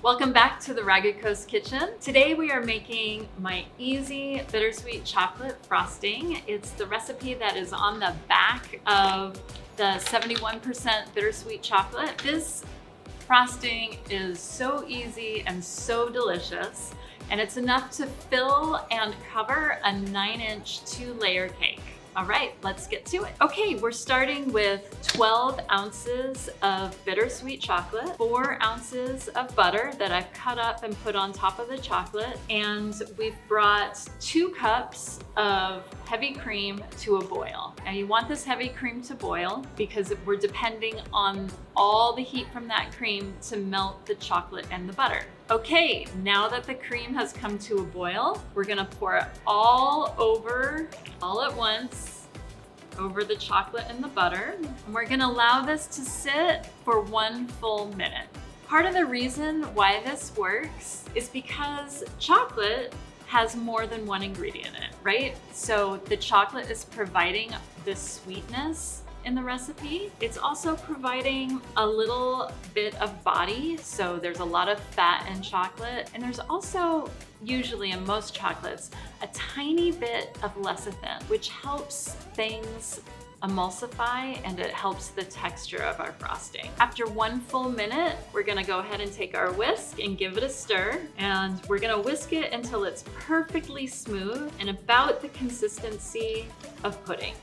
Welcome back to the Ragged Coast Kitchen. Today we are making my easy bittersweet chocolate frosting. It's the recipe that is on the back of the 71% bittersweet chocolate. This frosting is so easy and so delicious, and it's enough to fill and cover a 9-inch 2-layer cake. All right, let's get to it. Okay, we're starting with 12 ounces of bittersweet chocolate, 4 ounces of butter that I've cut up and put on top of the chocolate, and we've brought 2 cups of heavy cream to a boil. Now you want this heavy cream to boil because we're depending on all the heat from that cream to melt the chocolate and the butter. Okay, now that the cream has come to a boil, we're gonna pour it all at once, over the chocolate and the butter. And we're gonna allow this to sit for 1 full minute. Part of the reason why this works is because chocolate has more than one ingredient in it, right? So the chocolate is providing the sweetness in the recipe. It's also providing a little bit of body, so there's a lot of fat in chocolate, and there's also, usually in most chocolates, a tiny bit of lecithin, which helps things emulsify and it helps the texture of our frosting. After 1 full minute, we're gonna go ahead and take our whisk and give it a stir, and we're gonna whisk it until it's perfectly smooth and about the consistency of pudding.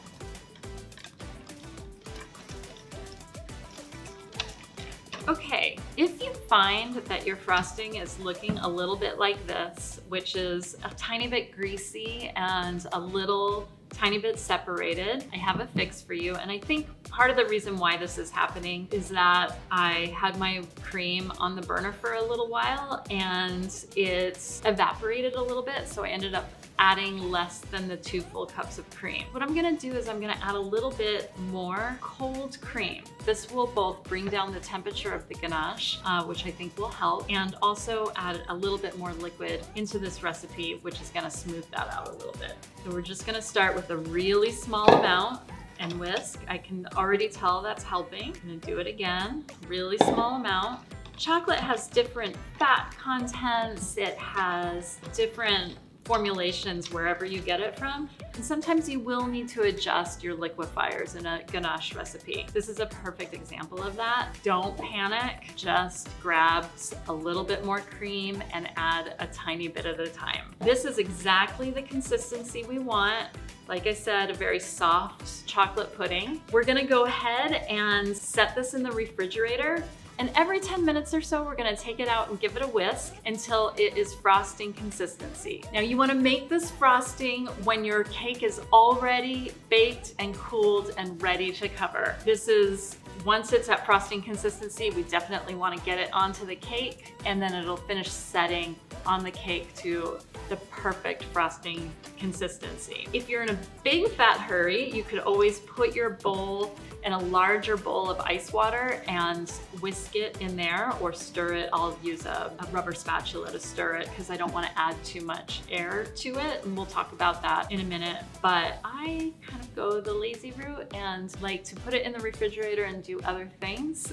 Okay, if you find that your frosting is looking a little bit like this, which is a tiny bit greasy and a little tiny bit separated, I have a fix for you. And I think part of the reason why this is happening is that I had my cream on the burner for a little while and it's evaporated a little bit, so I ended up adding less than the 2 full cups of cream. What I'm gonna do is I'm gonna add a little bit more cold cream. This will both bring down the temperature of the ganache, which I think will help, and also add a little bit more liquid into this recipe, which is gonna smooth that out a little bit. So we're just gonna start with a really small amount and whisk. I can already tell that's helping. I'm gonna do it again, really small amount. Chocolate has different fat contents. It has different formulations wherever you get it from. And sometimes you will need to adjust your liquefiers in a ganache recipe. This is a perfect example of that. Don't panic, just grab a little bit more cream and add a tiny bit at a time. This is exactly the consistency we want. Like I said, a very soft chocolate pudding. We're gonna go ahead and set this in the refrigerator, and every 10 minutes or so, we're gonna take it out and give it a whisk until it is frosting consistency. Now you wanna make this frosting when your cake is already baked and cooled and ready to cover. This is, once it's at frosting consistency, we definitely wanna get it onto the cake, and then it'll finish setting on the cake to the perfect frosting consistency. If you're in a big fat hurry, you could always put your bowl in a larger bowl of ice water and whisk it in there, or stir it. I'll use a rubber spatula to stir it because I don't want to add too much air to it, and we'll talk about that in a minute. But I kind of go the lazy route and like to put it in the refrigerator and do other things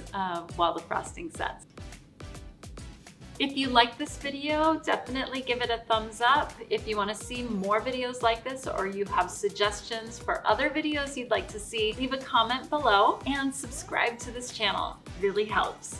while the frosting sets. If you like this video, definitely give it a thumbs up. If you want to see more videos like this, or you have suggestions for other videos you'd like to see, leave a comment below and subscribe to this channel. It really helps.